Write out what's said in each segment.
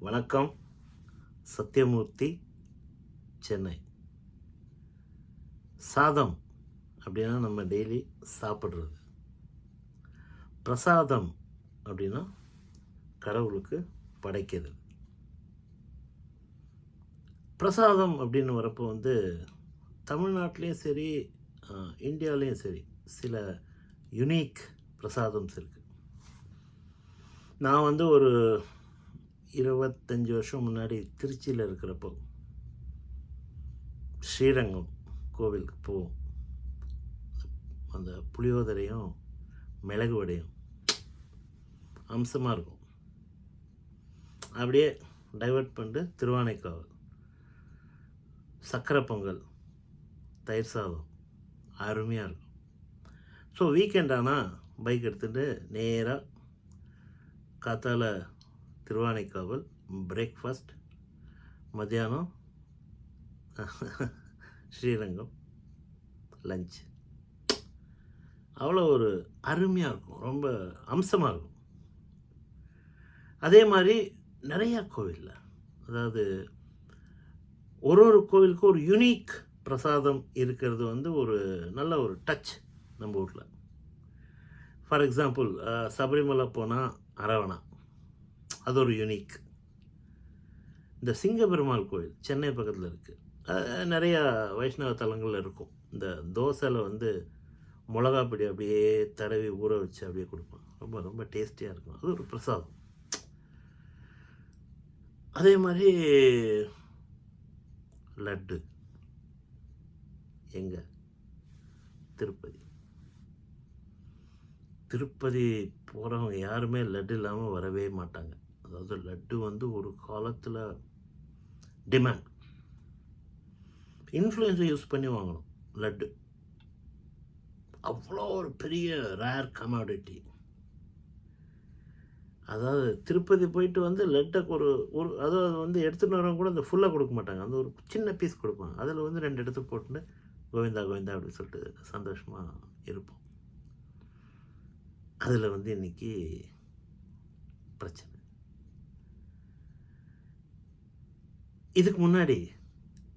வணக்கம். சத்யமூர்த்தி, சென்னை. சாதம் அப்படின்னா நம்ம டெய்லி சாப்பிட்றது. பிரசாதம் அப்படின்னா கடவுளுக்கு படைக்கிறது. பிரசாதம் அப்படின்னு வரப்போ தமிழ்நாட்டிலையும் சரி, இந்தியாவிலையும் சரி, சில யுனிக் பிரசாதம்ஸ் இருக்குது. நான் ஒரு 25 வருஷம் முன்னாடி திருச்சியில் இருக்கிறப்போ ஸ்ரீரங்கம் கோவிலுக்கு போவோம். அந்த புளியோதரையும் மிளகு வடையும் அம்சமாக இருக்கும். அப்படியே டைவர்ட் பண்ணிட்டு திருவானைக்காவல், சக்கரை பொங்கல், தயிர் சாதம் அருமையாக இருக்கும். ஸோ வீக்கெண்ட் ஆனால் பைக் எடுத்துகிட்டு நேராக காத்தால திருவானைக்காவல் பிரேக்ஃபாஸ்ட், மத்தியானம் ஸ்ரீரங்கம் லஞ்ச். அவ்வளோ ஒரு அருமையாக இருக்கும், ரொம்ப அம்சமாக இருக்கும். அதே மாதிரி நிறையா கோவிலில், அதாவது ஒரு கோவிலுக்கு ஒரு யுனிக் பிரசாதம் இருக்கிறது ஒரு நல்ல ஒரு டச் நம்ம ஊரில். ஃபார் எக்ஸாம்பிள், சபரிமலை போனால் அரவணா, அது ஒரு யுனிக். இந்த சிங்கபெருமாள் கோயில் சென்னை பக்கத்தில் இருக்குது. நிறையா வைஷ்ணவ தலங்கள் இருக்கும். இந்த தோசையில் மிளகாப்பொடி அப்படியே தடவி ஊற வச்சு அப்படியே கொடுப்பாங்க. ரொம்ப ரொம்ப டேஸ்டியாக இருக்கும். அது ஒரு பிரசாதம். அதே மாதிரி லட்டு எங்கே? திருப்பதி போகிறவங்க யாருமே லட்டு இல்லாமல் வரவே மாட்டாங்க. அதாவது லட்டு ஒரு காலத்தில் டிமாண்ட். இன்ஃப்ளூயன்ஸை யூஸ் பண்ணி வாங்கணும் லட்டு. அவ்வளோ ஒரு பெரிய ரேர் கமாடிட்டி. அதாவது திருப்பதி போயிட்டு லட்டை அதாவது எடுத்துகிட்டு வரவங்க கூட அந்த ஃபுல்லாக கொடுக்க மாட்டாங்க. அந்த ஒரு சின்ன பீஸ் கொடுப்பாங்க. அதில் 2 எடுத்து போட்டுன்னு கோவிந்தா கோவிந்தா அப்படின்னு சொல்லிட்டு சந்தோஷமாக இருப்போம். அதில் இன்னைக்கு பிரச்சனை. இதுக்கு முன்னாடி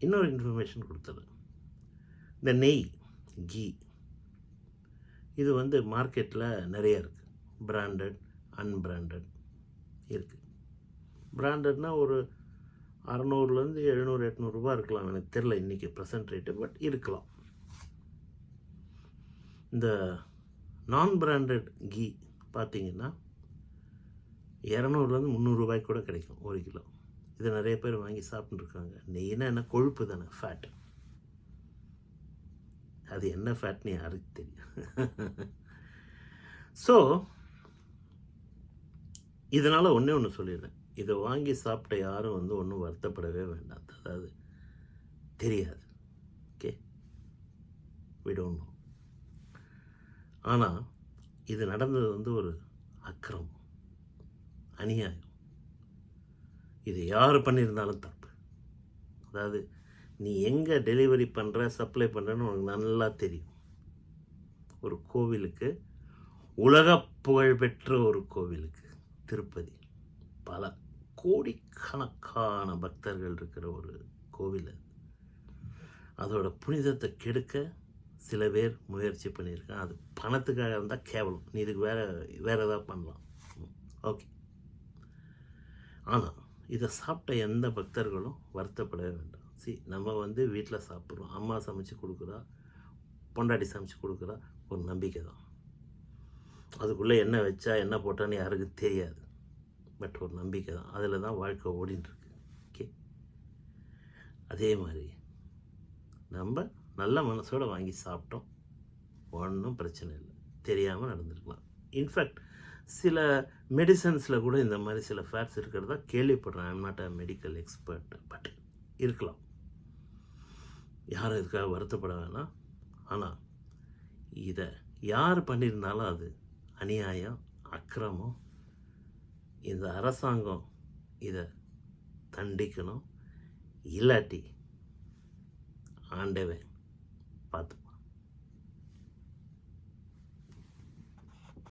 இன்னொரு இன்ஃபர்மேஷன் கொடுத்தது. இந்த நெய், கீ, இது மார்க்கெட்டில் நிறைய இருக்குது. பிராண்டட், அன்பிராண்டட் இருக்குது. பிராண்டட்னா ஒரு 600 700 800 ரூபா இருக்கலாம். எனக்கு தெரில இன்றைக்கி ப்ரெசன்ட் ரேட்டு, பட் இருக்கலாம். இந்த நான் பிராண்டட் கீ பார்த்தீங்கன்னா 200 300 ரூபாய்க்கு கூட கிடைக்கும் 1 கிலோ. இதை நிறைய பேர் வாங்கி சாப்பிட்டுருக்காங்க. நெய்னா என்ன? கொழுப்பு தானே, ஃபேட். அது என்ன ஃபேட்னு யாருக்கு தெரியும்? ஸோ இதனால் ஒன்று சொல்லிடுறேன். இதை வாங்கி சாப்பிட்ட யாரும் ஒன்றும் வருத்தப்படவே வேண்டாம். அதாவது தெரியாது, ஓகே, we don't know. ஆனால் இது நடந்தது ஒரு அக்கிரமம், அநியாயம். இது யார் பண்ணியிருந்தாலும் தப்பு. அதாவது நீ எங்கே டெலிவரி பண்ணுற, சப்ளை பண்ணுறன்னு உனக்கு நல்லா தெரியும். ஒரு கோவிலுக்கு, உலக புகழ்பெற்ற ஒரு கோவிலுக்கு, திருப்பதி, பல கோடிக்கணக்கான பக்தர்கள் இருக்கிற ஒரு கோவில், அதோட புனிதத்தை கெடுக்க சில பேர் முயற்சி பண்ணியிருக்காங்க. அது பணத்துக்காக இருந்தால் கேவலம். நீ இதுக்கு வேறு ஏதாவது பண்ணலாம், ஓகே. ஆனால் இதை சாப்பிட்ட எந்த பக்தர்களும் வருத்தப்படவே வேண்டாம். நம்ம வீட்டில் சாப்பிட்றோம், அம்மா சமைச்சு கொடுக்குறா, பொண்டாட்டி சமைச்சு கொடுக்குறா, ஒரு நம்பிக்கை தான். அதுக்குள்ளே என்ன வச்சா என்ன போட்டான்னு யாருக்கும் தெரியாது, பட் ஒரு நம்பிக்கை தான். அதில் தான் வாழ்க்கை ஓடின்ட்டுருக்கு, ஓகே. அதே மாதிரி நம்ம நல்ல மனசோடு வாங்கி சாப்பிட்டோம், ஒன்றும் பிரச்சனை இல்லை. தெரியாமல் நடந்துருக்கலாம். இன்ஃபேக்ட் சில மெடிசன்ஸில் கூட இந்த மாதிரி சில ஃபேட்ஸ் இருக்கிறதா கேள்விப்படுறேன். I am not a medical expert, but இருக்கலாம். யாரும் இதுக்காக வருத்தப்பட வேணாம். ஆனால் இதை யார் பண்ணியிருந்தாலும் அது அநியாயம், அக்கிரமம். இந்த அரசாங்கம் இதை தண்டிக்கணும். இல்லாட்டி ஆண்டவன் பார்த்து